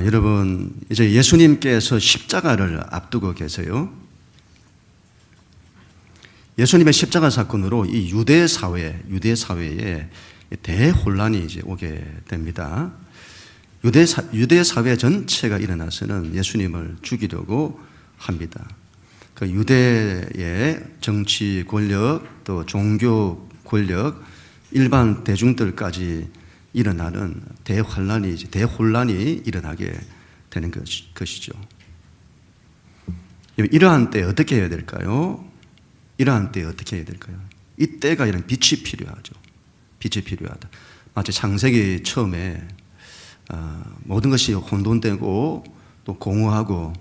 여러분, 이제 예수님께서 십자가를 앞두고 계세요. 예수님의 십자가 사건으로 이 유대 사회에 대혼란이 이제 오게 됩니다. 유대 사회 전체가 일어나서는 예수님을 죽이려고 합니다. 그 유대의 정치 권력, 또 종교 권력, 일반 대중들까지 일어나는 대혼란이 일어나게 되는 것이죠. 이러한 때 어떻게 해야 될까요? 이때가 이런 빛이 필요하죠. 빛이 필요하다. 마치 창세기 처음에 모든 것이 혼돈되고 또 공허하고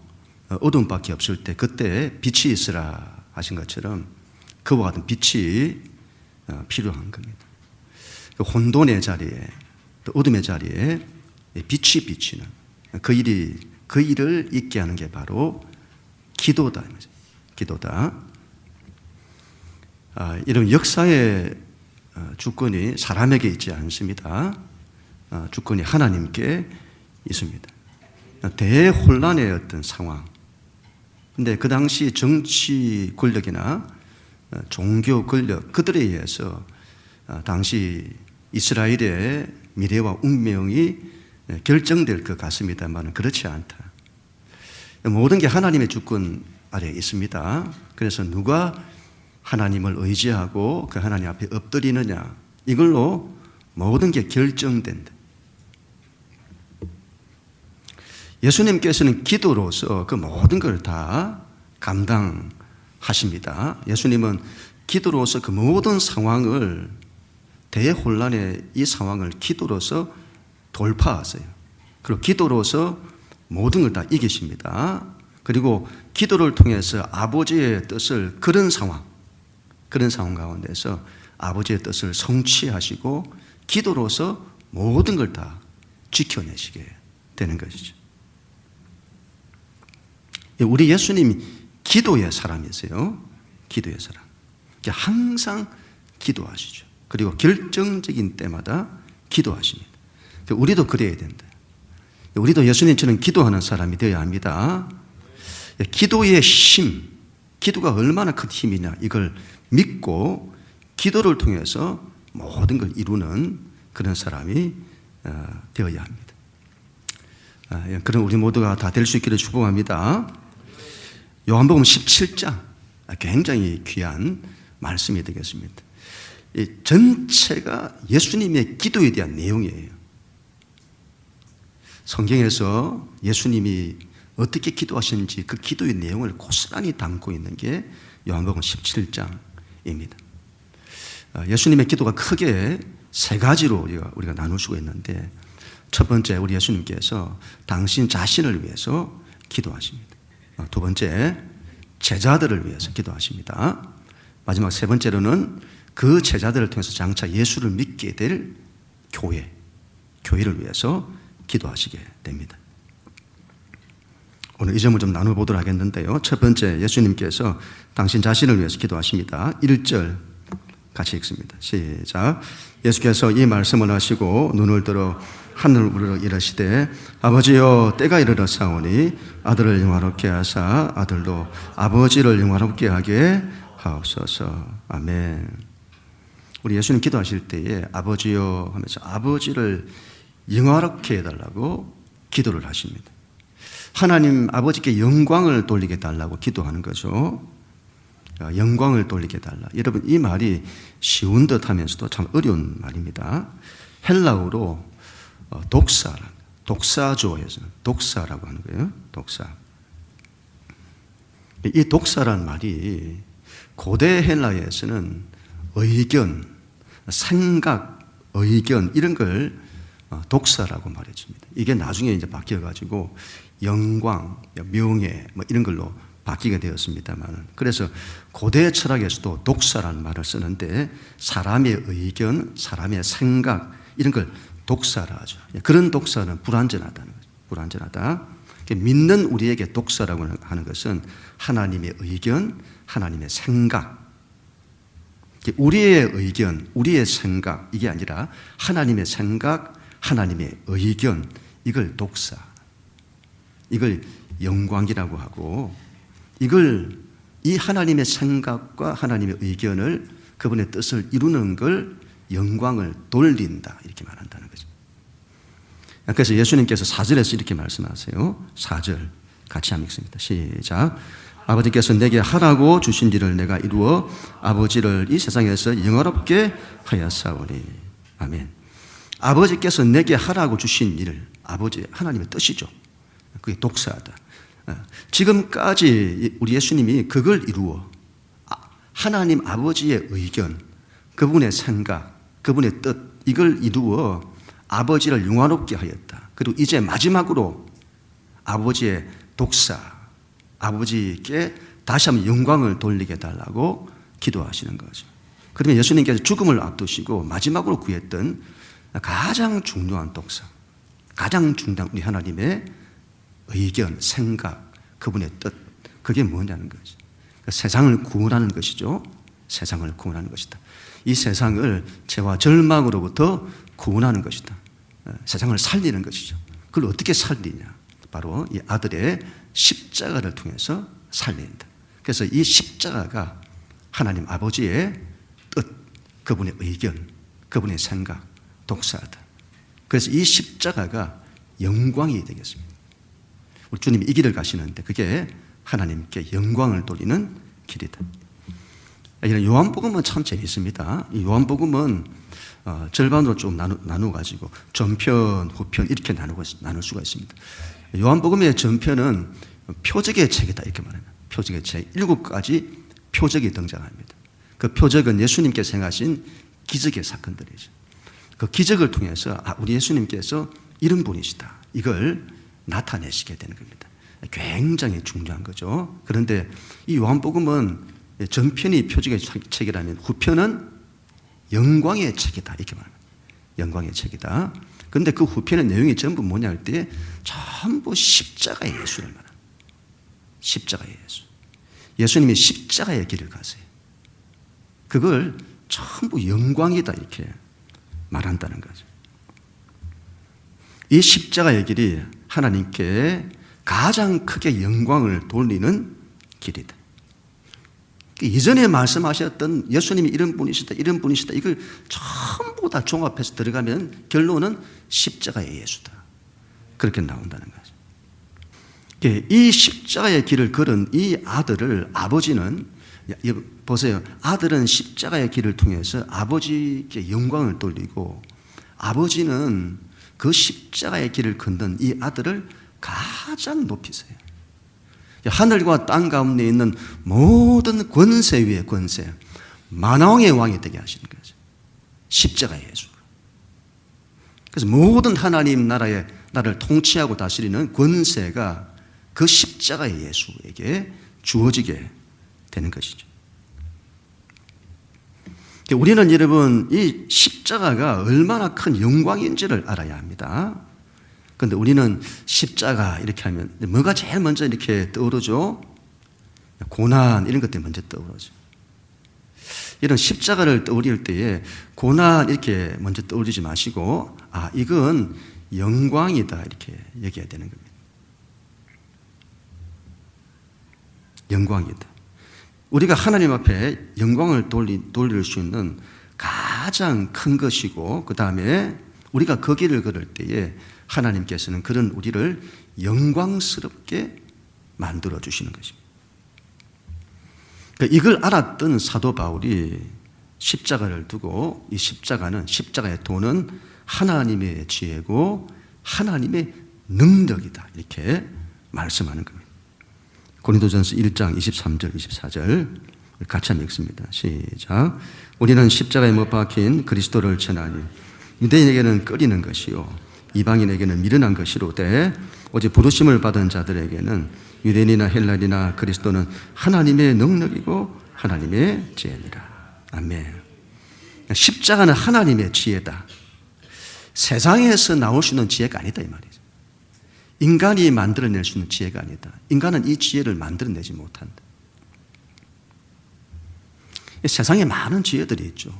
어둠밖에 없을 때 그때 빛이 있으라 하신 것처럼 그와 같은 빛이 필요한 겁니다. 혼돈의 자리에 또 어둠의 자리에 빛이 비치는 그 일을 있게 하는 게 바로 기도다. 이런 역사의 주권이 사람에게 있지 않습니다. 주권이 하나님께 있습니다. 대혼란의 어떤 상황. 근데 그 당시 정치 권력이나 종교 권력 그들에 의해서 당시 이스라엘의 미래와 운명이 결정될 것 같습니다만 그렇지 않다. 모든 게 하나님의 주권 아래에 있습니다. 그래서 누가 하나님을 의지하고 그 하나님 앞에 엎드리느냐 이걸로 모든 게 결정된다. 예수님께서는 기도로서 그 모든 걸 다 감당하십니다. 예수님은 기도로서 그 모든 상황을 대혼란의 이 상황을 기도로서 돌파하세요. 그리고 기도로서 모든 걸 다 이기십니다. 그리고 기도를 통해서 아버지의 뜻을 그런 상황 가운데서 아버지의 뜻을 성취하시고 기도로서 모든 걸 다 지켜내시게 되는 것이죠. 우리 예수님이 기도의 사람이세요. 기도의 사람. 항상 기도하시죠. 그리고 결정적인 때마다 기도하십니다. 우리도 그래야 된다. 우리도 예수님처럼 기도하는 사람이 되어야 합니다. 기도의 힘, 기도가 얼마나 큰 힘이냐 이걸 믿고 기도를 통해서 모든 걸 이루는 그런 사람이 되어야 합니다. 그런 우리 모두가 다 될 수 있기를 축복합니다. 요한복음 17장 굉장히 귀한 말씀이 되겠습니다. 이 전체가 예수님의 기도에 대한 내용이에요. 성경에서 예수님이 어떻게 기도하셨는지 그 기도의 내용을 고스란히 담고 있는 게 요한복음 17장입니다. 예수님의 기도가 크게 세 가지로 우리가 나눌 수가 있는데 첫 번째 우리 예수님께서 당신 자신을 위해서 기도하십니다. 두 번째 제자들을 위해서 기도하십니다. 마지막 세 번째로는 그 제자들을 통해서 장차 예수를 믿게 될 교회를 위해서 기도하시게 됩니다. 오늘 이 점을 좀 나눠보도록 하겠는데요. 첫 번째 예수님께서 당신 자신을 위해서 기도하십니다. 1절 같이 읽습니다. 시작. 예수께서 이 말씀을 하시고 눈을 들어 하늘을 우러러 이르시되 아버지여 때가 이르렀사오니 아들을 영화롭게 하사 아들도 아버지를 영화롭게 하게 하옵소서. 아멘. 우리 예수님 기도하실 때에 아버지여 하면서 아버지를 영화롭게 해달라고 기도를 하십니다. 하나님 아버지께 영광을 돌리게 달라고 기도하는 거죠. 영광을 돌리게 달라. 여러분 이 말이 쉬운 듯 하면서도 참 어려운 말입니다. 헬라어로 독사조에서 독사라고 하는 거예요. 독사. 이 독사란 말이 고대 헬라에서는 의견, 생각, 의견 이런 걸 독사라고 말해줍니다. 이게 나중에 이제 바뀌어가지고 영광, 명예 뭐 이런 걸로 바뀌게 되었습니다만 그래서 고대 철학에서도 독사라는 말을 쓰는데 사람의 의견, 사람의 생각 이런 걸 독사라 하죠. 그런 독사는 불완전하다는 거죠. 불완전하다. 믿는 우리에게 독사라고 하는 것은 하나님의 의견, 하나님의 생각. 우리의 의견, 우리의 생각 이게 아니라 하나님의 생각, 하나님의 의견 이걸 독사. 이걸 영광이라고 하고, 이걸 이 하나님의 생각과 하나님의 의견을, 그분의 뜻을 이루는 걸 영광을 돌린다, 이렇게 말한다는 거죠. 그래서 예수님께서 4절에서 이렇게 말씀하세요. 4절 같이 한번 읽습니다. 시작. 아버지께서 내게 하라고 주신 일을 내가 이루어 아버지를 이 세상에서 영화롭게 하였사오니. 아멘. 아버지께서 내게 하라고 주신 일을, 아버지 하나님의 뜻이죠. 그게 독사하다. 지금까지 우리 예수님이 그걸 이루어 하나님 아버지의 의견, 그분의 생각, 그분의 뜻, 이걸 이루어 아버지를 영화롭게 하였다. 그리고 이제 마지막으로 아버지의 독사, 아버지께 다시 한번 영광을 돌리게 해달라고 기도하시는 거죠. 그러면 예수님께서 죽음을 앞두시고 마지막으로 구했던 가장 중요한 독사, 가장 중요한 우리 하나님의 의견, 생각, 그분의 뜻, 그게 뭐냐는 거죠. 세상을 구원하는 것이죠. 세상을 구원하는 것이다. 이 세상을 죄와 절망으로부터 구원하는 것이다. 세상을 살리는 것이죠. 그걸 어떻게 살리냐? 바로 이 아들의 십자가를 통해서 살린다. 그래서 이 십자가가 하나님 아버지의 뜻, 그분의 의견, 그분의 생각, 독사하다. 그래서 이 십자가가 영광이 되겠습니다. 우리 주님이 이 길을 가시는데 그게 하나님께 영광을 돌리는 길이다. 이런 요한복음은 참 재밌습니다. 이 요한복음은 절반으로 좀 나누어가지고 전편, 후편 이렇게 나눌 수가 있습니다. 요한복음의 전편은 표적의 책이다 이렇게 말합니다. 표적의 책, 7가지 표적이 등장합니다. 그 표적은 예수님께서 행하신 기적의 사건들이죠. 그 기적을 통해서 우리 예수님께서 이런 분이시다, 이걸 나타내시게 되는 겁니다. 굉장히 중요한 거죠. 그런데 이 요한복음은 전편이 표적의 책이라면 후편은 영광의 책이다 이렇게 말합니다. 영광의 책이다. 그런데 그 후편의 내용이 전부 뭐냐 할 때 전부 십자가의 예수를 말합니다. 십자가의 예수. 예수님이 십자가의 길을 가세요. 그걸 전부 영광이다 이렇게 말한다는 거죠. 이 십자가의 길이 하나님께 가장 크게 영광을 돌리는 길이다. 이전에 말씀하셨던 예수님이 이런 분이시다, 이런 분이시다, 이걸 전부 다 종합해서 들어가면 결론은 십자가의 예수다. 그렇게 나온다는 거죠. 이 십자가의 길을 걸은 이 아들을 아버지는, 보세요. 아들은 십자가의 길을 통해서 아버지께 영광을 돌리고, 아버지는 그 십자가의 길을 걷는 이 아들을 가장 높이세요. 하늘과 땅 가운데 있는 모든 권세 위에 권세, 만왕의 왕이 되게 하시는 거죠. 십자가의 예수. 그래서 모든 하나님 나라의 나를 통치하고 다스리는 권세가 그 십자가의 예수에게 주어지게 되는 것이죠. 우리는 여러분 이 십자가가 얼마나 큰 영광인지를 알아야 합니다. 그런데 우리는 십자가 이렇게 하면 뭐가 제일 먼저 이렇게 떠오르죠? 고난 이런 것들이 먼저 떠오르죠. 이런 십자가를 떠올릴 때에 고난 이렇게 먼저 떠올리지 마시고 이건 영광이다 이렇게 얘기해야 되는 겁니다. 영광이다. 우리가 하나님 앞에 영광을 돌릴 수 있는 가장 큰 것이고, 그 다음에 우리가 그 길을 걸을 때에 하나님께서는 그런 우리를 영광스럽게 만들어 주시는 것입니다. 이걸 알았던 사도 바울이 십자가를 두고, 이 십자가의 도는 하나님의 지혜고 하나님의 능력이다 이렇게 말씀하는 겁니다. 고린도전서 1장 23절 24절 같이 한번 읽습니다. 시작. 우리는 십자가에 못 박힌 그리스도를 전하니 유대인에게는 꺼리는 것이요 이방인에게는 미련한 것이로되 오직 부르심을 받은 자들에게는 유대인이나 헬라인이나 그리스도는 하나님의 능력이고 하나님의 지혜니라. 아멘. 십자가는 하나님의 지혜다. 세상에서 나올 수 있는 지혜가 아니다 이 말이죠. 인간이 만들어낼 수 있는 지혜가 아니다. 인간은 이 지혜를 만들어내지 못한다. 세상에 많은 지혜들이 있죠.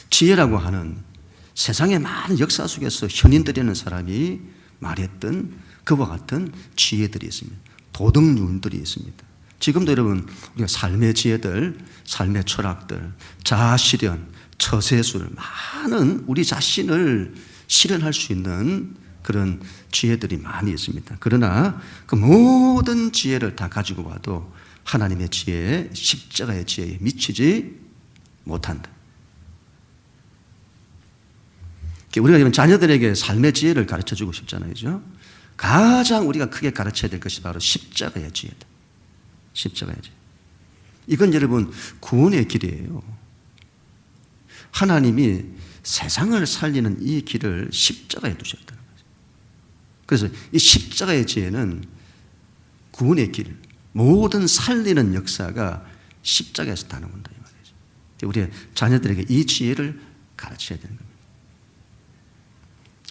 지혜라고 하는 세상의 많은 역사 속에서 현인들이라는 사람이 말했던 그와 같은 지혜들이 있습니다. 도덕륜들이 있습니다. 지금도 여러분 우리가 삶의 지혜들, 삶의 철학들, 자아실현, 처세술, 많은 우리 자신을 실현할 수 있는 그런 지혜들이 많이 있습니다. 그러나 그 모든 지혜를 다 가지고 와도 하나님의 지혜, 십자가의 지혜에 미치지 못한다. 우리가 이런 자녀들에게 삶의 지혜를 가르쳐주고 싶잖아요. 그죠? 가장 우리가 크게 가르쳐야 될 것이 바로 십자가의 지혜다. 십자가의 지혜. 이건 여러분 구원의 길이에요. 하나님이 세상을 살리는 이 길을 십자가에 두셨다는 거죠. 그래서 이 십자가의 지혜는 구원의 길, 모든 살리는 역사가 십자가에서 다 나온다 이 말이죠. 우리 자녀들에게 이 지혜를 가르쳐야 되는 겁니다.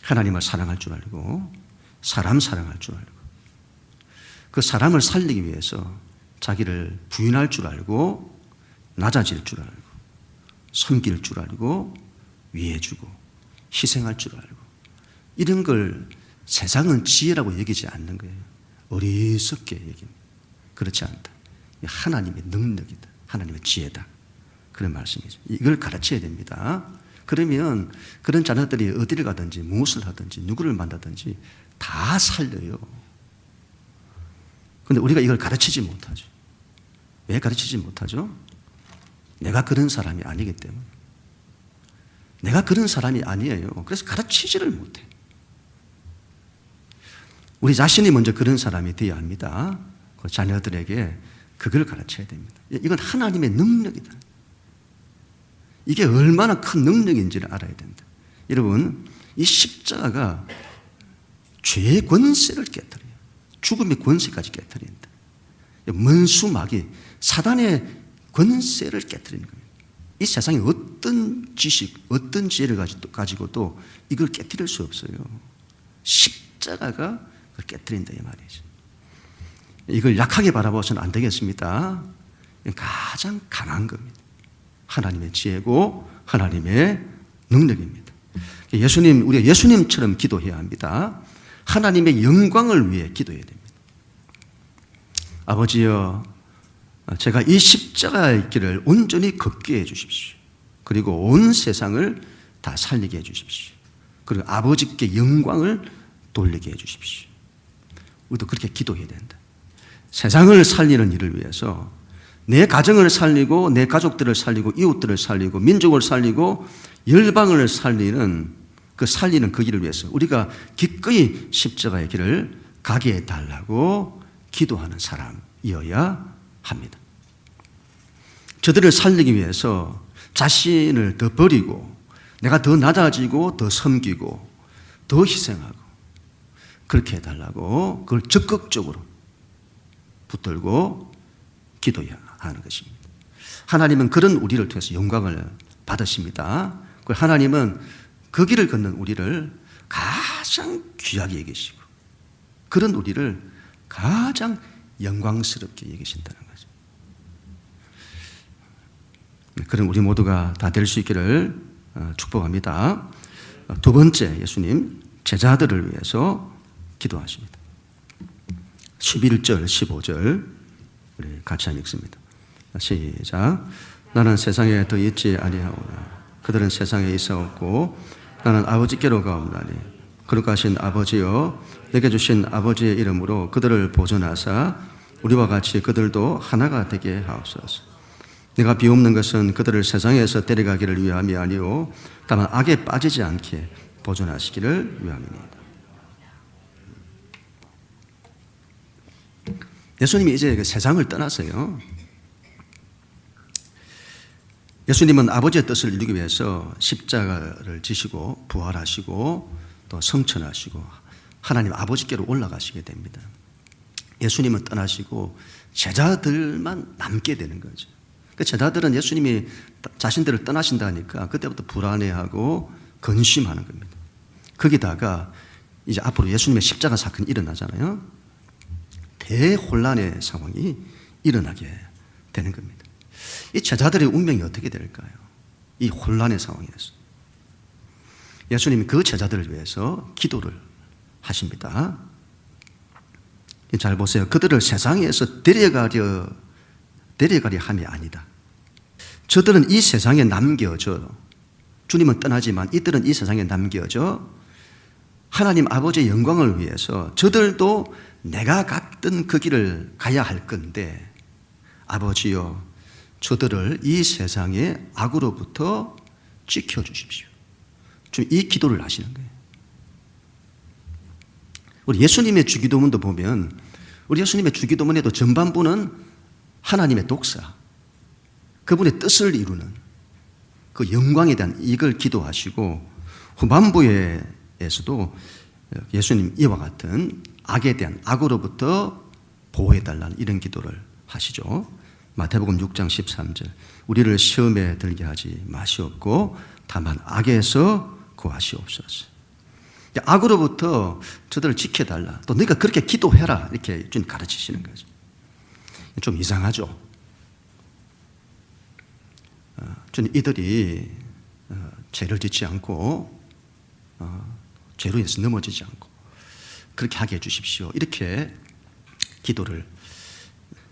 하나님을 사랑할 줄 알고 사람 사랑할 줄 알고 그 사람을 살리기 위해서 자기를 부인할 줄 알고 낮아질 줄 알고 섬길 줄 알고 위해주고 희생할 줄 알고 이런 걸 세상은 지혜라고 여기지 않는 거예요. 어리석게 얘기합니다. 그렇지 않다. 하나님의 능력이다. 하나님의 지혜다. 그런 말씀이죠. 이걸 가르쳐야 됩니다. 그러면 그런 자녀들이 어디를 가든지 무엇을 하든지 누구를 만나든지 다 살려요. 그런데 우리가 이걸 가르치지 못하죠. 왜 가르치지 못하죠? 내가 그런 사람이 아니기 때문에. 내가 그런 사람이 아니에요. 그래서 가르치지를 못해. 우리 자신이 먼저 그런 사람이 되어야 합니다. 그 자녀들에게 그걸 가르쳐야 됩니다. 이건 하나님의 능력이다. 이게 얼마나 큰 능력인지를 알아야 된다. 여러분, 이 십자가가 죄의 권세를 깨뜨려요. 죽음의 권세까지 깨뜨린다. 문수마귀, 사단의 권세를 깨뜨리는 거예요. 이 세상에 어떤 지식, 어떤 지혜를 가지고도 이걸 깨뜨릴 수 없어요. 십자가가 그걸 깨뜨린다 이 말이죠. 이걸 약하게 바라보서는 안 되겠습니다. 가장 강한 겁니다. 하나님의 지혜고 하나님의 능력입니다. 우리가 예수님처럼 기도해야 합니다. 하나님의 영광을 위해 기도해야 됩니다. 아버지여, 제가 이 십자가의 길을 온전히 걷게 해 주십시오. 그리고 온 세상을 다 살리게 해 주십시오. 그리고 아버지께 영광을 돌리게 해 주십시오. 우리도 그렇게 기도해야 된다. 세상을 살리는 일을 위해서 내 가정을 살리고 내 가족들을 살리고 이웃들을 살리고 민족을 살리고 열방을 살리는 그 길을 위해서 우리가 기꺼이 십자가의 길을 가게 해달라고 기도하는 사람이어야 합니다. 저들을 살리기 위해서 자신을 더 버리고 내가 더 낮아지고 더 섬기고 더 희생하고 그렇게 해달라고 그걸 적극적으로 붙들고 기도해야 하는 것입니다. 하나님은 그런 우리를 통해서 영광을 받으십니다. 하나님은 그 길을 걷는 우리를 가장 귀하게 여기시고 그런 우리를 가장 영광스럽게 여기신다는 거죠. 그런 우리 모두가 다 될 수 있기를 축복합니다. 두 번째, 예수님 제자들을 위해서 기도하십니다. 11절, 15절 우리 같이 읽습니다. 시작. 나는 세상에 더 있지 아니하오나 그들은 세상에 있어 없고 나는 아버지께로 가옵나니 거룩하신 아버지여 내게 주신 아버지의 이름으로 그들을 보존하사 우리와 같이 그들도 하나가 되게 하옵소서. 내가 비옵는 것은 그들을 세상에서 데려가기를 위함이 아니오 다만 악에 빠지지 않게 보존하시기를 위함이니이다. 예수님이 이제 세상을 떠나서요. 예수님은 아버지의 뜻을 이루기 위해서 십자가를 지시고 부활하시고 또 성천하시고 하나님 아버지께로 올라가시게 됩니다. 예수님은 떠나시고 제자들만 남게 되는 거죠. 그 제자들은 예수님이 자신들을 떠나신다니까 그때부터 불안해하고 근심하는 겁니다. 거기다가 이제 앞으로 예수님의 십자가 사건이 일어나잖아요. 대혼란의 상황이 일어나게 되는 겁니다. 이 제자들의 운명이 어떻게 될까요? 이 혼란의 상황에서 예수님이 그 제자들을 위해서 기도를 하십니다. 잘 보세요. 그들을 세상에서 데려가려 함이 아니다. 저들은 이 세상에 남겨져, 주님은 떠나지만 이들은 이 세상에 남겨져 하나님 아버지의 영광을 위해서 저들도 내가 갔던 그 길을 가야 할 건데, 아버지여 저들을 이 세상의 악으로부터 지켜주십시오. 지금 이 기도를 하시는 거예요. 우리 예수님의 주기도문도 보면, 우리 예수님의 주기도문에도 전반부는 하나님의 독사, 그분의 뜻을 이루는 그 영광에 대한 이걸 기도하시고, 후반부에서도 예수님 이와 같은 악에 대한, 악으로부터 보호해달라는 이런 기도를 하시죠. 마태복음 6장 13절, 우리를 시험에 들게 하지 마시옵고 다만 악에서 구하시옵소서. 악으로부터 저들을 지켜달라, 또 너희가 그렇게 기도해라, 이렇게 좀 가르치시는 거죠. 좀 이상하죠. 저는 이들이 죄를 짓지 않고 죄로 인해서 넘어지지 않고 그렇게 하게 해주십시오, 이렇게 기도를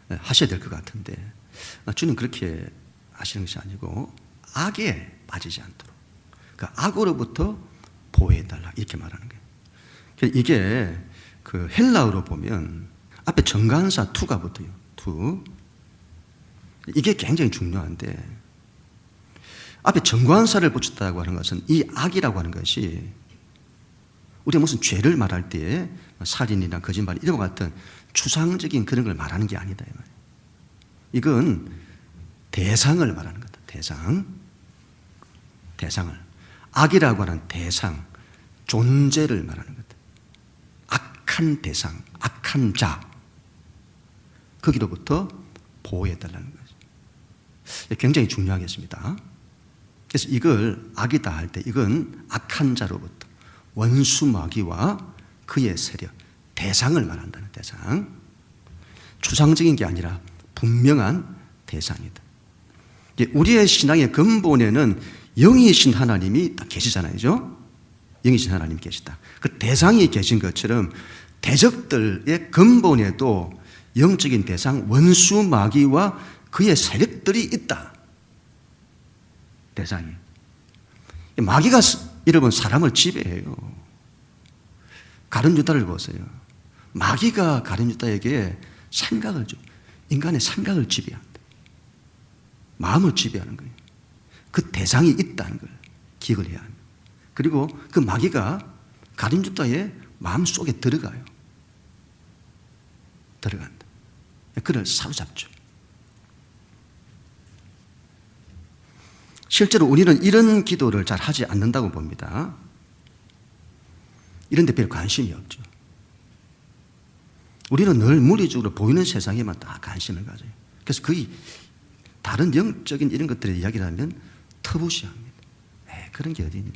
하셔야 될 것 같은데, 주님 그렇게 하시는 것이 아니고 악에 빠지지 않도록, 그 악으로부터 보호해달라, 이렇게 말하는 거예요. 이게 그 헬라어로 보면 앞에 정관사 투가 붙어요. 투. 이게 굉장히 중요한데, 앞에 정관사를 붙였다고 하는 것은 이 악이라고 하는 것이 우리가 무슨 죄를 말할 때에 살인이나 거짓말 이런 것 같은 추상적인 그런 걸 말하는 게 아니다. 이건 대상을 말하는 거다. 대상을. 악이라고 하는 대상, 존재를 말하는 거다. 악한 대상, 악한 자, 거기로부터 보호해달라는 거죠. 굉장히 중요하겠습니다. 그래서 이걸 악이다 할 때 이건 악한 자로부터, 원수 마귀와 그의 세력, 대상을 말한다는 대상. 추상적인 게 아니라 분명한 대상이다. 우리의 신앙의 근본에는 영이신 하나님이 딱 계시잖아요. 영이신 하나님이 계시다. 그 대상이 계신 것처럼 대적들의 근본에도 영적인 대상, 원수 마귀와 그의 세력들이 있다. 대상이. 마귀가 여러분 사람을 지배해요. 가룟 유다를 보세요. 마귀가 가룟 유다에게 생각을 줘. 인간의 생각을 지배한다. 마음을 지배하는 거예요. 그 대상이 있다는 걸 기억을 해야 합니다. 그리고 그 마귀가 가룟 유다의 마음 속에 들어가요. 들어간다. 그를 사로잡죠. 실제로 우리는 이런 기도를 잘 하지 않는다고 봅니다. 이런 데 별 관심이 없죠. 우리는 늘 물리적으로 보이는 세상에만 다 관심을 가져요. 그래서 거의 다른 영적인 이런 것들의 이야기를 하면 터부시합니다. 그런 게 어디 있냐.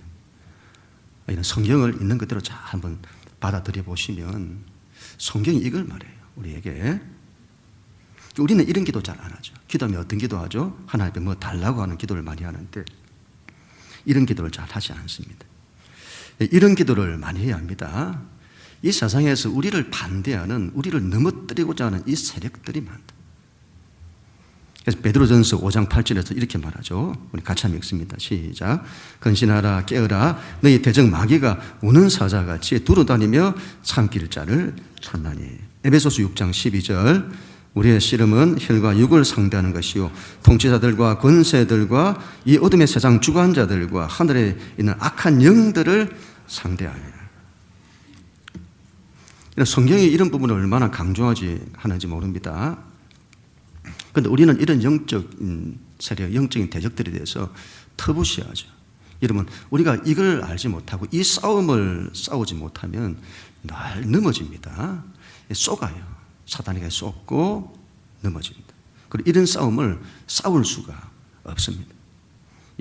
이런 성경을 있는 그대로 잘 한번 받아들여 보시면 성경이 이걸 말해요. 우리에게. 우리는 이런 기도 잘 안 하죠. 기도하면 어떤 기도 하죠? 하나님께 뭐 달라고 하는 기도를 많이 하는데 이런 기도를 잘 하지 않습니다. 이런 기도를 많이 해야 합니다. 이 세상에서 우리를 반대하는, 우리를 넘어뜨리고자 하는 이 세력들이 많다. 그래서 베드로전서 5장 8절에서 이렇게 말하죠. 우리 같이 한번 읽습니다. 시작. 근신하라, 깨어라. 너희 대적 마귀가 우는 사자같이 두루다니며 삼킬 자를 찾나니. 에베소서 6장 12절. 우리의 씨름은 혈과 육을 상대하는 것이요 통치자들과 권세들과 이 어둠의 세상 주관자들과 하늘에 있는 악한 영들을 상대하니라. 성경이 이런 부분을 얼마나 강조하지 하는지 모릅니다. 그런데 우리는 이런 영적인 세력, 영적인 대적들에 대해서 터부시하죠. 여러분, 우리가 이걸 알지 못하고 이 싸움을 싸우지 못하면 늘 넘어집니다. 쏘가요. 사단에게 쏟고 넘어집니다. 그리고 이런 싸움을 싸울 수가 없습니다.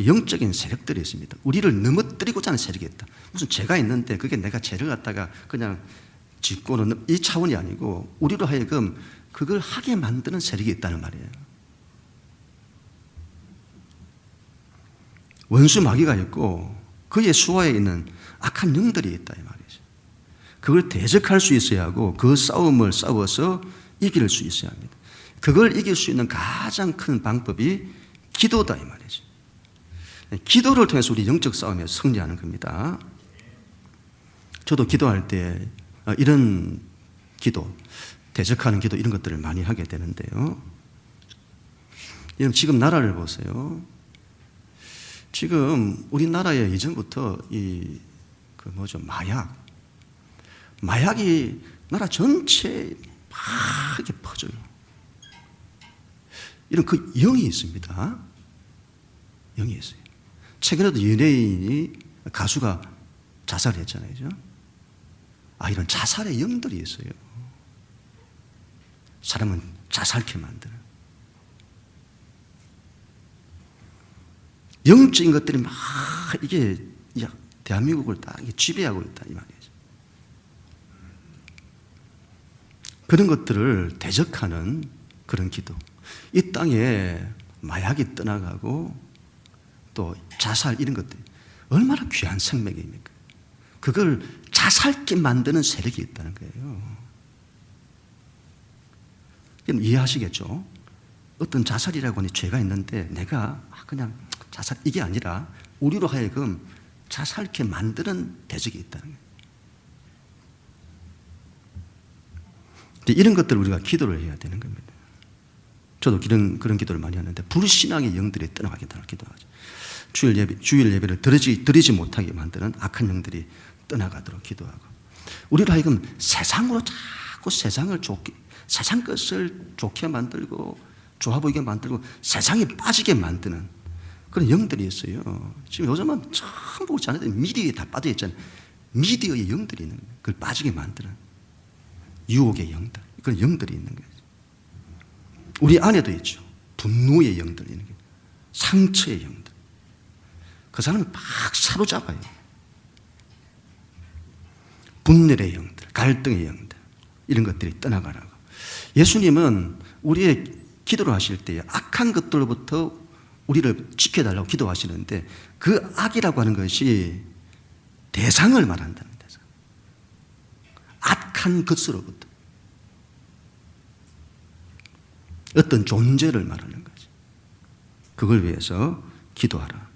영적인 세력들이 있습니다. 우리를 넘어뜨리고자 하는 세력이 있다. 무슨 죄가 있는데 그게 내가 죄를 갖다가 그냥 짓고는 이 차원이 아니고 우리로 하여금 그걸 하게 만드는 세력이 있다는 말이에요. 원수 마귀가 있고 그의 수하에 있는 악한 영들이 있다 이 말이죠. 그걸 대적할 수 있어야 하고 그 싸움을 싸워서 이길 수 있어야 합니다. 그걸 이길 수 있는 가장 큰 방법이 기도다 이 말이죠. 기도를 통해서 우리 영적 싸움에 승리하는 겁니다. 저도 기도할 때 이런 기도, 대적하는 기도 이런 것들을 많이 하게 되는데요. 여러분 지금 나라를 보세요. 지금 우리나라에 이전부터 마약이 나라 전체에 막 이렇게 퍼져요. 이런 그 영이 있습니다. 영이 있어요. 최근에도 연예인이 가수가 자살했잖아요. 그죠? 이런 자살의 영들이 있어요. 사람은 자살케 만드는 영적인 것들이 막 이게 대한민국을 딱 지배하고 있다 이 말이죠. 그런 것들을 대적하는 그런 기도. 이 땅에 마약이 떠나가고 또 자살 이런 것들 얼마나 귀한 생명입니까? 그걸 자살케 만드는 세력이 있다는 거예요. 그럼 이해하시겠죠? 어떤 자살이라고 하는 죄가 있는데 내가 그냥 자살 이게 아니라 우리로 하여금 자살케 만드는 대적이 있다는 거예요. 이런 것들을 우리가 기도를 해야 되는 겁니다. 저도 그런 기도를 많이 하는데 불신앙의 영들이 떠나가게 달라고 기도하죠. 주일 예배를 드리지 못하게 만드는 악한 영들이 떠나가도록 기도하고 우리로 하여금 세상으로 자꾸 세상 것을 좋게 만들고 좋아 보이게 만들고 세상에 빠지게 만드는 그런 영들이 있어요. 지금 요즘은 전부 그렇지 않아도 미디어에 다 빠져 있잖아요. 미디어의 영들이 있는 거예요. 그걸 빠지게 만드는 유혹의 영들, 그런 영들이 있는 거예요. 우리 안에도 있죠. 분노의 영들이 있는 거예요. 상처의 영들. 그 사람을 막 사로잡아요. 분열의 영들, 갈등의 영들, 이런 것들이 떠나가라고. 예수님은 우리의 기도를 하실 때 악한 것들로부터 우리를 지켜달라고 기도하시는데 그 악이라고 하는 것이 대상을 말한다는 대상. 악한 것으로부터 어떤 존재를 말하는 거지. 그걸 위해서 기도하라.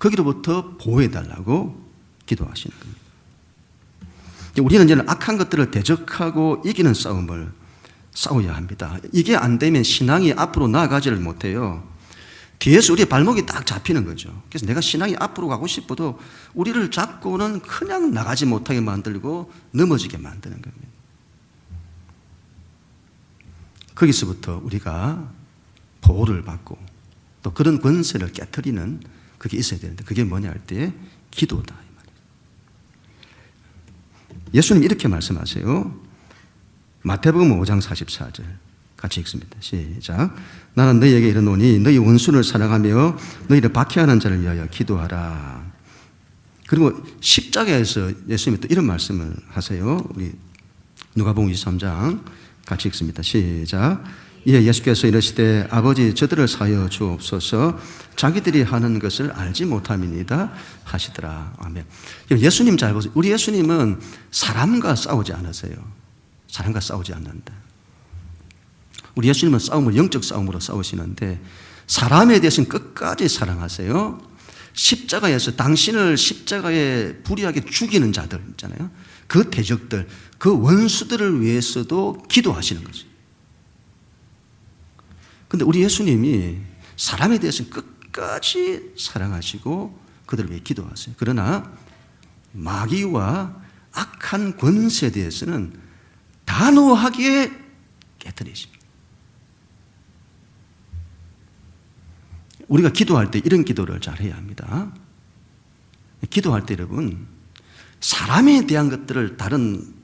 거기로부터 보호해달라고 기도하시는 겁니다. 우리는 이제 악한 것들을 대적하고 이기는 싸움을 싸워야 합니다. 이게 안 되면 신앙이 앞으로 나아가지를 못해요. 뒤에서 우리의 발목이 딱 잡히는 거죠. 그래서 내가 신앙이 앞으로 가고 싶어도 우리를 잡고는 그냥 나가지 못하게 만들고 넘어지게 만드는 겁니다. 거기서부터 우리가 보호를 받고 또 그런 권세를 깨트리는 그게 있어야 되는데 그게 뭐냐 할 때 기도다 이 말이에요. 예수님 이렇게 말씀하세요. 마태복음 5장 44절 같이 읽습니다. 시작. 나는 너희에게 이르노니 너희 원수를 사랑하며 너희를 박해하는 자를 위하여 기도하라. 그리고 십자가에서 예수님이 또 이런 말씀을 하세요. 우리 누가복음 23장 같이 읽습니다. 시작. 이에 예수께서 이르시되 아버지 저들을 사하여 주옵소서 자기들이 하는 것을 알지 못함이니이다 하시더라. 아멘. 예수님 잘 보세요. 우리 예수님은 사람과 싸우지 않으세요. 사람과 싸우지 않는다. 우리 예수님은 싸움을 영적 싸움으로 싸우시는데 사람에 대해서는 끝까지 사랑하세요. 십자가에서 당신을 십자가에 불의하게 죽이는 자들 있잖아요. 그 대적들, 그 원수들을 위해서도 기도하시는 거죠. 근데 우리 예수님이 사람에 대해서는 끝까지 사랑하시고 그들을 위해 기도하세요. 그러나 마귀와 악한 권세에 대해서는 단호하게 깨뜨리십니다. 우리가 기도할 때 이런 기도를 잘 해야 합니다. 기도할 때 여러분 사람에 대한 것들을 다른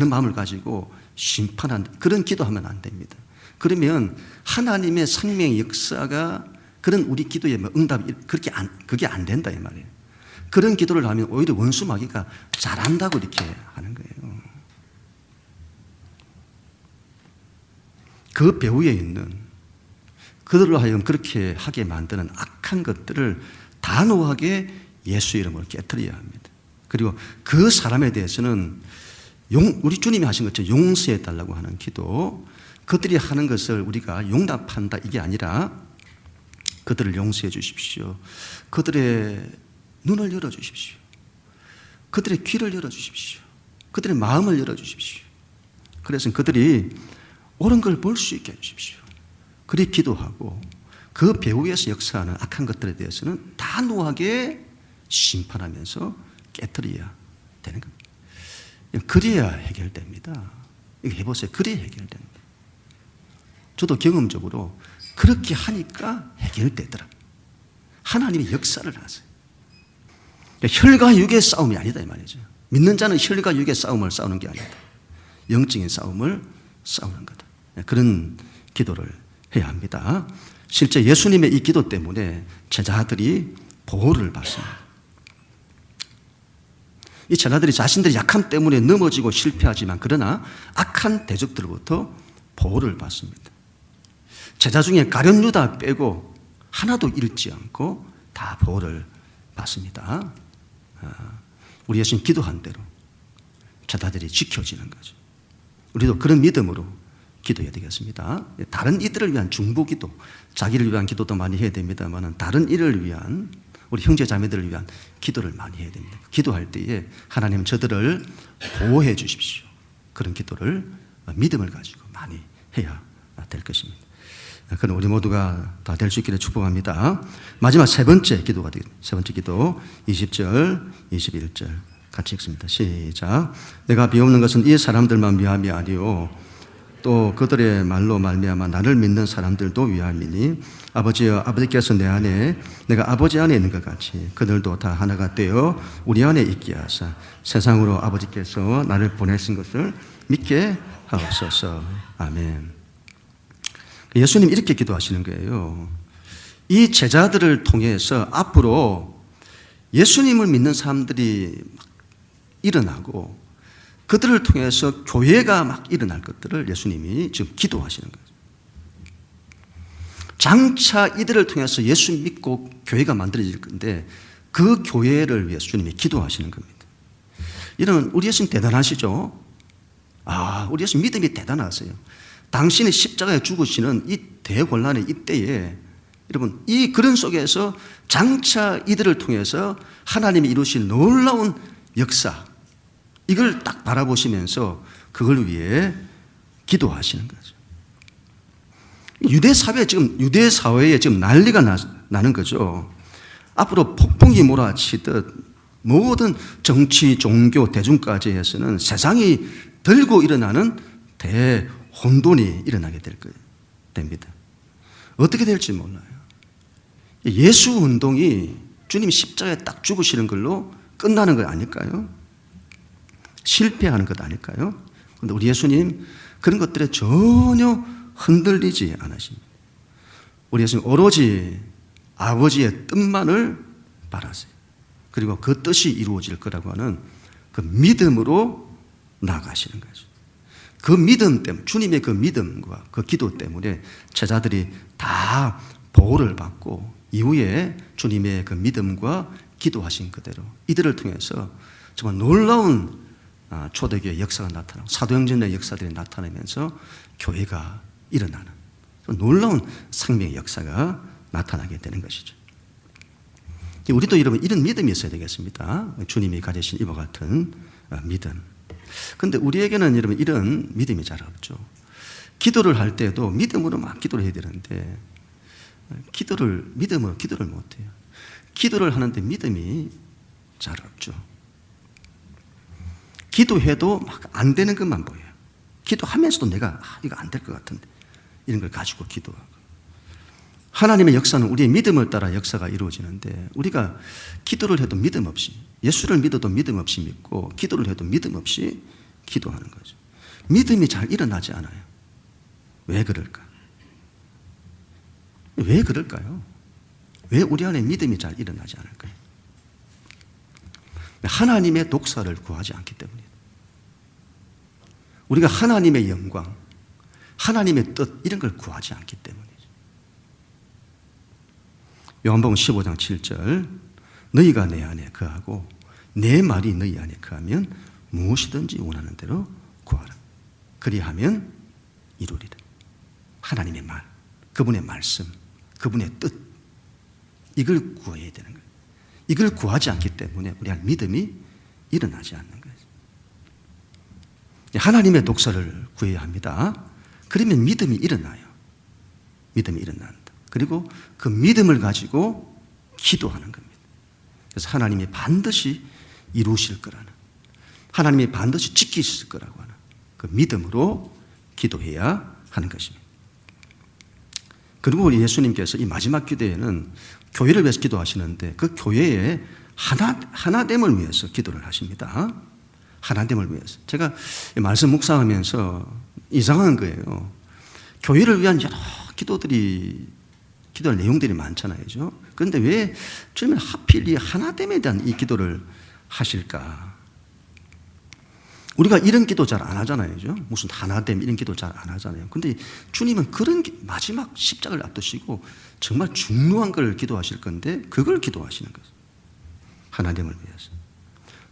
마음을 가지고 심판하는 그런 기도하면 안 됩니다. 그러면 하나님의 생명의 역사가 그런 우리 기도의 응답이 그게 안 된다 이 말이에요. 그런 기도를 하면 오히려 원수 마귀가 잘한다고 이렇게 하는 거예요. 그 배후에 있는 그들로 하여금 그렇게 하게 만드는 악한 것들을 단호하게 예수 이름으로 깨트려야 합니다. 그리고 그 사람에 대해서는 우리 주님이 하신 것처럼 용서해 달라고 하는 기도, 그들이 하는 것을 우리가 용납한다 이게 아니라 그들을 용서해 주십시오. 그들의 눈을 열어 주십시오. 그들의 귀를 열어 주십시오. 그들의 마음을 열어 주십시오. 그래서 그들이 옳은 걸 볼 수 있게 해 주십시오. 그리 기도하고 그 배후에서 역사하는 악한 것들에 대해서는 단호하게 심판하면서 깨뜨려야 되는 겁니다. 그래야 해결됩니다. 이거 해보세요. 그래야 해결됩니다. 저도 경험적으로 그렇게 하니까 해결되더라. 하나님이 역사를 하세요. 혈과 육의 싸움이 아니다 이 말이죠. 믿는 자는 혈과 육의 싸움을 싸우는 게 아니다. 영적인 싸움을 싸우는 거다. 그런 기도를 해야 합니다. 실제 예수님의 이 기도 때문에 제자들이 보호를 받습니다. 이 제자들이 자신들의 약함 때문에 넘어지고 실패하지만 그러나 악한 대적들로부터 보호를 받습니다. 제자 중에 가룟 유다 빼고 하나도 잃지 않고 다 보호를 받습니다. 우리 예수님 기도한 대로 제자들이 지켜지는 거죠. 우리도 그런 믿음으로 기도해야 되겠습니다. 다른 이들을 위한 중보기도, 자기를 위한 기도도 많이 해야 됩니다만 다른 이를 위한, 우리 형제 자매들을 위한 기도를 많이 해야 됩니다. 기도할 때에 하나님 저들을 보호해 주십시오. 그런 기도를 믿음을 가지고 많이 해야 될 것입니다. 그럼 우리 모두가 다 될 수 있기를 축복합니다. 마지막 세 번째 기도가 되겠습니다. 세 번째 기도 20절, 21절 같이 읽습니다. 시작. 내가 비옵는 것은 이 사람들만 위함이 아니오 또 그들의 말로 말미암아 나를 믿는 사람들도 위함이니 아버지여 아버지께서 내 안에 내가 아버지 안에 있는 것 같이 그들도 다 하나가 되어 우리 안에 있게 하사 세상으로 아버지께서 나를 보내신 것을 믿게 하옵소서. 아멘. 예수님 이렇게 기도하시는 거예요. 이 제자들을 통해서 앞으로 예수님을 믿는 사람들이 막 일어나고 그들을 통해서 교회가 막 일어날 것들을 예수님이 지금 기도하시는 거예요. 장차 이들을 통해서 예수 믿고 교회가 만들어질 건데 그 교회를 위해서 주님이 기도하시는 겁니다. 이런 우리 예수님 대단하시죠? 우리 예수님 믿음이 대단하세요. 당신이 십자가에 죽으시는 이 대곤란의 이때에 여러분 이 그런 속에서 장차 이들을 통해서 하나님이 이루신 놀라운 역사 이걸 딱 바라보시면서 그걸 위해 기도하시는 거죠. 유대 사회에 지금 난리가 나는 거죠. 앞으로 폭풍이 몰아치듯 모든 정치, 종교, 대중까지 해서는 세상이 들고 일어나는 대혼돈이 일어나게 됩니다. 어떻게 될지 몰라요. 예수 운동이 주님 십자가에 딱 죽으시는 걸로 끝나는 거 아닐까요? 실패하는 것 아닐까요? 그런데 우리 예수님 그런 것들에 전혀 흔들리지 않으십니다. 우리 예수님 오로지 아버지의 뜻만을 바라세요. 그리고 그 뜻이 이루어질 거라고 하는 그 믿음으로 나아가시는 거죠. 그 믿음 때문에, 주님의 그 믿음과 그 기도 때문에 제자들이 다 보호를 받고 이후에 주님의 그 믿음과 기도하신 그대로 이들을 통해서 정말 놀라운 초대교회 역사가 나타나고 사도행전의 역사들이 나타나면서 교회가 일어나는 놀라운 생명의 역사가 나타나게 되는 것이죠. 우리도 여러분 이런 믿음이 있어야 되겠습니다. 주님이 가지신 이와 같은 믿음. 그런데 우리에게는 여러분 이런 믿음이 잘 없죠. 기도를 할 때도 믿음으로 막 기도를 해야 되는데 믿음으로 기도를 못해요. 기도를 하는데 믿음이 잘 없죠. 기도해도 막 안 되는 것만 보여요. 기도하면서도 내가 이거 안 될 것 같은데 이런 걸 가지고 기도하고. 하나님의 역사는 우리의 믿음을 따라 역사가 이루어지는데 우리가 기도를 해도 믿음 없이, 예수를 믿어도 믿음 없이 믿고 기도를 해도 믿음 없이 기도하는 거죠. 믿음이 잘 일어나지 않아요. 왜 그럴까? 왜 그럴까요? 왜 우리 안에 믿음이 잘 일어나지 않을까요? 하나님의 독사를 구하지 않기 때문이에요. 우리가 하나님의 영광, 하나님의 뜻 이런 걸 구하지 않기 때문이죠. 요한복음 15장 7절 너희가 내 안에 거하고 내 말이 너희 안에 거하면 무엇이든지 원하는 대로 구하라. 그리하면 이루리라. 하나님의 말, 그분의 말씀, 그분의 뜻, 이걸 구해야 되는 거예요. 이걸 구하지 않기 때문에 우리가 믿음이 일어나지 않는 거예요. 하나님의 독서를 구해야 합니다. 그러면 믿음이 일어나요. 믿음이 일어난다. 그리고 그 믿음을 가지고 기도하는 겁니다. 그래서 하나님이 반드시 이루실 거라는, 하나님이 반드시 지키실 거라고 하는 그 믿음으로 기도해야 하는 것입니다. 그리고 우리 예수님께서 이 마지막 기도에는 교회를 위해서 기도하시는데 그 교회의 하나됨을 위해서 기도를 하십니다. 하나됨을 위해서. 제가 말씀 묵상하면서 이상한 거예요. 교회를 위한 여러 기도할 내용들이 많잖아요. 그런데 왜 주님은 하필 이 하나됨에 대한 이 기도를 하실까? 우리가 이런 기도 잘 안 하잖아요. 무슨 하나됨 이런 기도 잘 안 하잖아요. 근데 주님은 그런 마지막 십자가를 앞두시고 정말 중요한 걸 기도하실 건데 그걸 기도하시는 거예요. 하나됨을 위해서.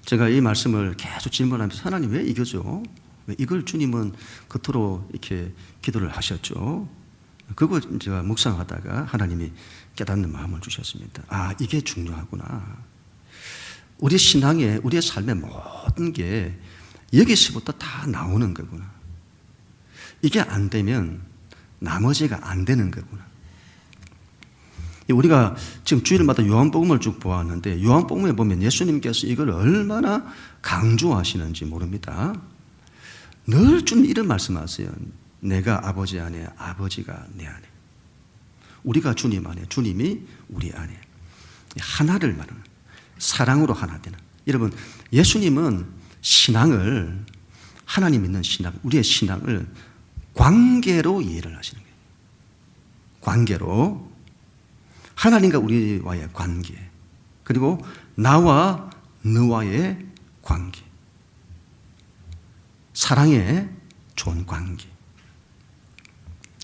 제가 이 말씀을 계속 질문하면서 하나님 왜 이거죠? 왜 이걸 주님은 그토록 이렇게 기도를 하셨죠? 그걸 제가 묵상하다가 하나님이 깨닫는 마음을 주셨습니다. 아, 이게 중요하구나. 우리 신앙에, 우리의 삶의 모든 게 여기서부터 다 나오는 거구나. 이게 안 되면 나머지가 안 되는 거구나. 우리가 지금 주일마다 요한복음을 쭉 보았는데 요한복음에 보면 예수님께서 이걸 얼마나 강조하시는지 모릅니다. 늘 주님 이런 말씀하세요. 내가 아버지 안에, 아버지가 내 안에. 우리가 주님 안에, 주님이 우리 안에. 하나를 말하는, 사랑으로 하나 되는. 여러분, 예수님은 신앙을, 하나님 믿는 신앙, 우리의 신앙을 관계로 이해를 하시는 거예요. 관계로. 하나님과 우리와의 관계, 그리고 나와 너와의 관계, 사랑의 좋은 관계.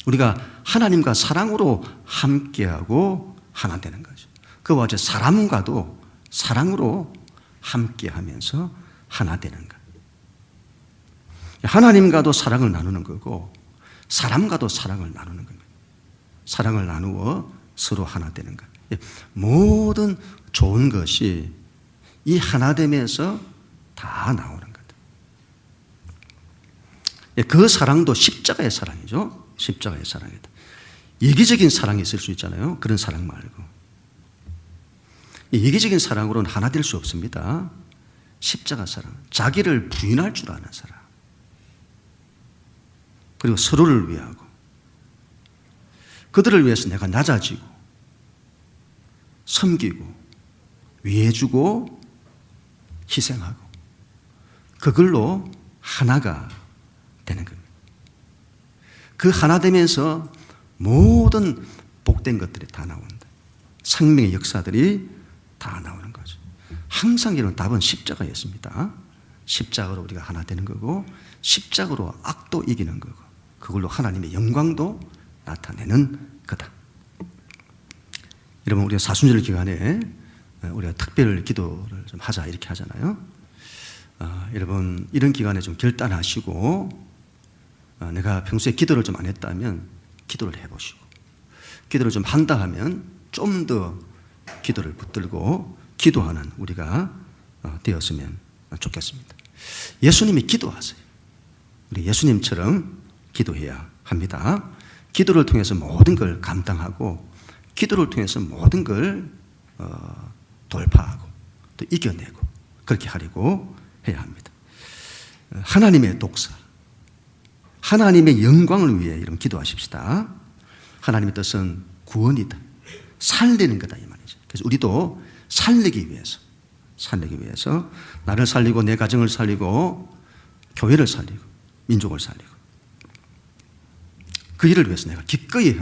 우리가 하나님과 사랑으로 함께하고 하나 되는 거죠. 그와 같이 사람과도 사랑으로 함께하면서 하나 되는 것. 하나님과도 사랑을 나누는 거고 사람과도 사랑을 나누는 겁니다. 사랑을 나누어 서로 하나 되는 것. 모든 좋은 것이 이 하나됨에서 다 나오는 것. 그 사랑도 십자가의 사랑이죠. 십자가의 사랑이다. 이기적인 사랑이 있을 수 있잖아요. 그런 사랑 말고. 이기적인 사랑으로는 하나 될 수 없습니다. 십자가 사랑. 자기를 부인할 줄 아는 사랑. 그리고 서로를 위하고. 그들을 위해서 내가 낮아지고 섬기고 위해주고 희생하고 그걸로 하나가 되는 겁니다. 그 하나 되면서 모든 복된 것들이 다 나온다. 생명의 역사들이 다 나오는 거죠. 항상 이런 답은 십자가였습니다. 십자가로 우리가 하나 되는 거고 십자가로 악도 이기는 거고 그걸로 하나님의 영광도 나타내는 거다. 여러분, 우리가 사순절 기간에 우리가 특별 기도를 좀 하자 이렇게 하잖아요. 여러분, 이런 기간에 좀 결단하시고 내가 평소에 기도를 좀 안 했다면 기도를 해보시고 기도를 좀 한다 하면 좀 더 기도를 붙들고 기도하는 우리가 되었으면 좋겠습니다. 예수님이 기도하세요. 우리 예수님처럼 기도해야 합니다. 기도를 통해서 모든 걸 감당하고 기도를 통해서 모든 걸 돌파하고 또 이겨내고 그렇게 하려고 해야 합니다. 하나님의 독사, 하나님의 영광을 위해 여러분 기도하십시다. 하나님의 뜻은 구원이다. 살리는 거다 이 말이죠. 그래서 우리도 살리기 위해서 나를 살리고 내 가정을 살리고 교회를 살리고 민족을 살리고 그 일을 위해서 내가 기꺼이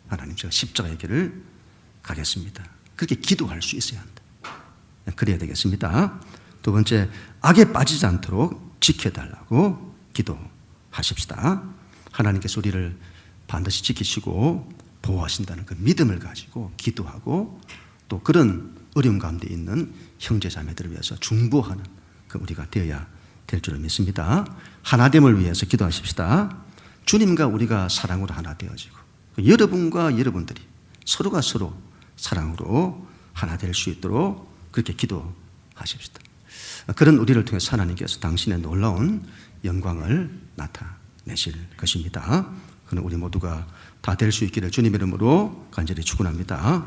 하나님 제가 십자가의 길을 가겠습니다. 그렇게 기도할 수 있어야 한다. 그래야 되겠습니다. 두 번째, 악에 빠지지 않도록 지켜달라고 기도하십시다. 하나님께서 우리를 반드시 지키시고 보호하신다는 그 믿음을 가지고 기도하고 또 그런 어려움 가운데 있는 형제 자매들을 위해서 중보하는 그 우리가 되어야 될 줄을 믿습니다. 하나됨을 위해서 기도하십시다. 주님과 우리가 사랑으로 하나 되어지고 여러분과 여러분들이 서로가 서로 사랑으로 하나 될 수 있도록 그렇게 기도하십시다. 그런 우리를 통해서 하나님께서 당신의 놀라운 영광을 나타내실 것입니다. 그는 우리 모두가 다 될 수 있기를 주님 이름으로 간절히 축원합니다.